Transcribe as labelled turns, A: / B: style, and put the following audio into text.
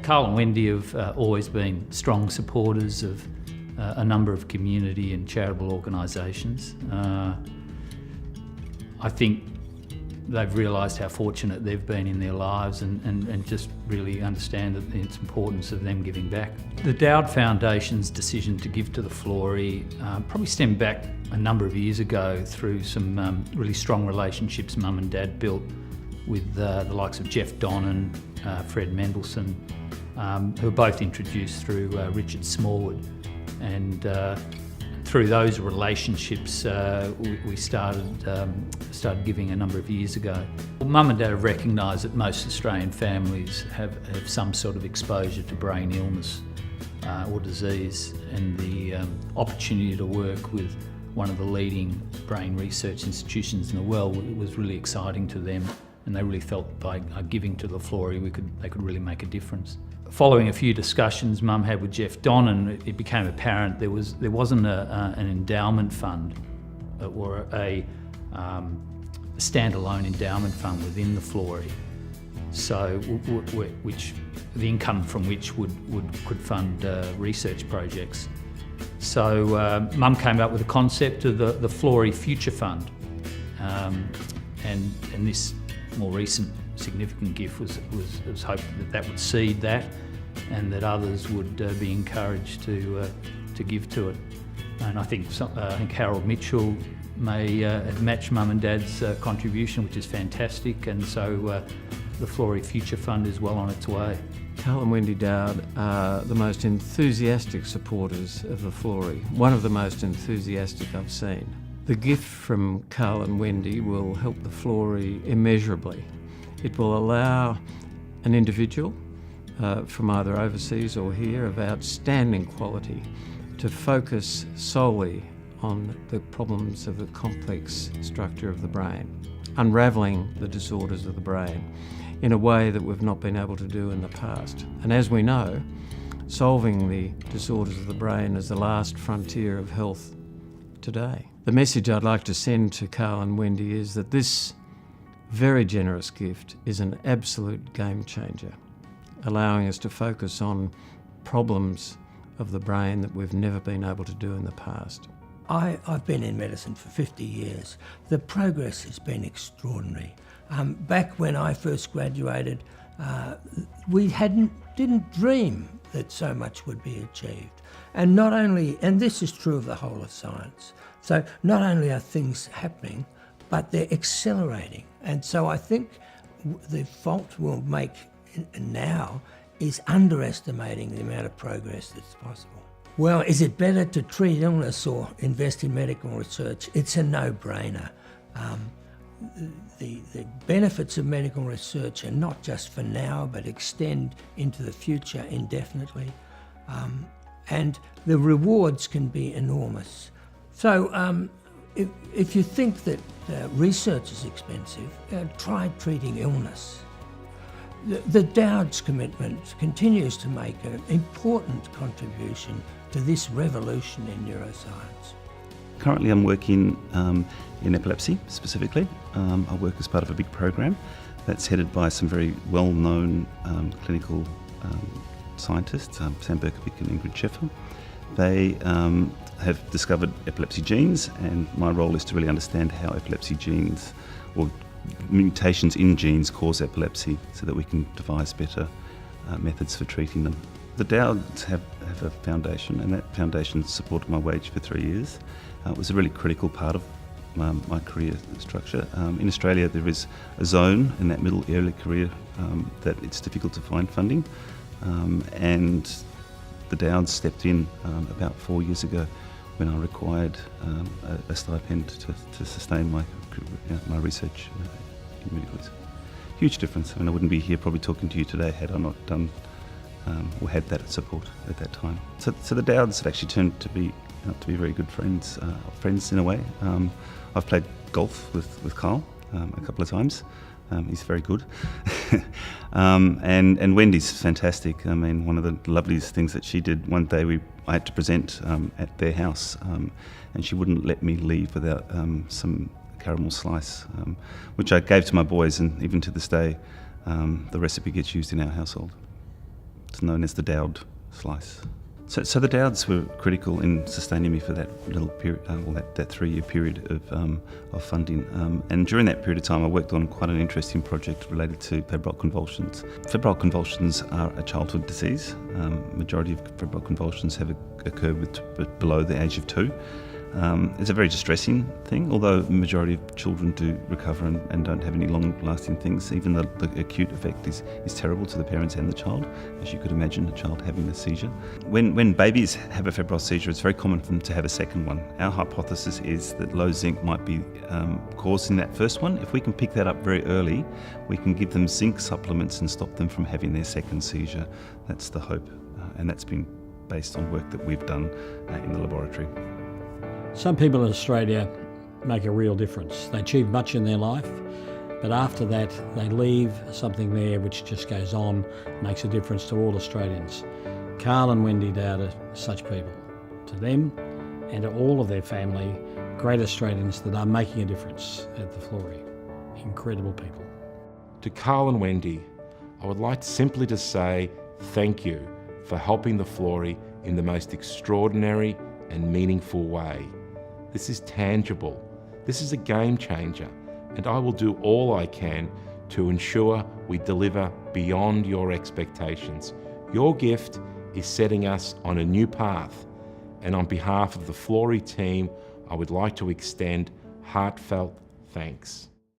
A: Carl and Wendy have always been strong supporters of a number of community and charitable organisations. I think they've realised how fortunate they've been in their lives and just really understand its importance of them giving back. The Dowd Foundation's decision to give to the Florey probably stemmed back a number of years ago through some really strong relationships Mum and Dad built with the likes of Jeff Donnan, Fred Mendelsohn, who were both introduced through Richard Smallwood. And through those relationships, we started giving a number of years ago. Well, Mum and Dad have recognised that most Australian families have some sort of exposure to brain illness or disease, and the opportunity to work with one of the leading brain research institutions in the world was really exciting to them, and they really felt by giving to the Florey they could really make a difference. Following a few discussions Mum had with Jeff Donnan, it became apparent there wasn't an endowment fund or a standalone endowment fund within the Florey, so which the income from which could fund research projects. So Mum came up with the concept of the Florey Future Fund, and this more recent significant gift was hoping that would seed that, and that others would be encouraged to give to it. And I think Harold Mitchell may match Mum and Dad's contribution, which is fantastic, and so the Florey Future Fund is well on its way.
B: Carl and Wendy Dowd are the most enthusiastic supporters of the Florey, one of the most enthusiastic I've seen. The gift from Carl and Wendy will help the Florey immeasurably. It will allow an individual from either overseas or here of outstanding quality to focus solely on the problems of the complex structure of the brain, unravelling the disorders of the brain in a way that we've not been able to do in the past. And as we know, solving the disorders of the brain is the last frontier of health today. The message I'd like to send to Carl and Wendy is that this very generous gift is an absolute game changer, allowing us to focus on problems of the brain that we've never been able to do in the past.
C: I've been in medicine for 50 years. The progress has been extraordinary. Back when I first graduated, we didn't dream that so much would be achieved. And this is true of the whole of science. So not only are things happening, but they're accelerating. And so I think the fault we'll make now is underestimating the amount of progress that's possible. Well, is it better to treat illness or invest in medical research? It's a no-brainer. The benefits of medical research are not just for now, but extend into the future indefinitely. And the rewards can be enormous. So if you think that research is expensive, try treating illness. The Dowd's commitment continues to make an important contribution to this revolution in neuroscience.
D: Currently I'm working in epilepsy specifically. I work as part of a big program that's headed by some very well-known clinical scientists, Sam Berkovic and Ingrid Scheffer. They have discovered epilepsy genes, and my role is to really understand how epilepsy genes or mutations in genes cause epilepsy so that we can devise better methods for treating them. The Dowds have a foundation, and that foundation supported my wage for 3 years. It was a really critical part of my career structure. In Australia there is a zone in that middle early career that it's difficult to find funding, and the Dowds stepped in about 4 years ago when I required a stipend to sustain my research in medical research. Huge difference. I mean, I wouldn't be here probably talking to you today had I not done or had that support at that time. So the Dowds have actually turned to be very good friends in a way. I've played golf with Carl a couple of times. He's very good. And Wendy's fantastic. I mean, one of the loveliest things that she did, one day I had to present at their house, and she wouldn't let me leave without some caramel slice, which I gave to my boys, and even to this day, the recipe gets used in our household. what's known as the Dowd slice. So the Dowds were critical in sustaining me for that little period, that 3-year period of funding. And during that period of time, I worked on quite an interesting project related to febrile convulsions. Febrile convulsions are a childhood disease. Majority of febrile convulsions have occurred below the age of 2. It's a very distressing thing, although the majority of children do recover and don't have any long-lasting things. Even the acute effect is terrible to the parents and the child, as you could imagine, a child having a seizure. When babies have a febrile seizure, it's very common for them to have a second one. Our hypothesis is that low zinc might be causing that first one. If we can pick that up very early, we can give them zinc supplements and stop them from having their second seizure. That's the hope, and that's been based on work that we've done in the laboratory.
E: Some people in Australia make a real difference. They achieve much in their life, but after that they leave something there which just goes on, makes a difference to all Australians. Carl and Wendy Dowd are such people. To them and to all of their family, great Australians that are making a difference at the Florey. Incredible people.
F: To Carl and Wendy, I would like simply to say thank you for helping the Florey in the most extraordinary and meaningful way. This is tangible. This is a game changer, and I will do all I can to ensure we deliver beyond your expectations. Your gift is setting us on a new path, and on behalf of the Florey team, I would like to extend heartfelt thanks.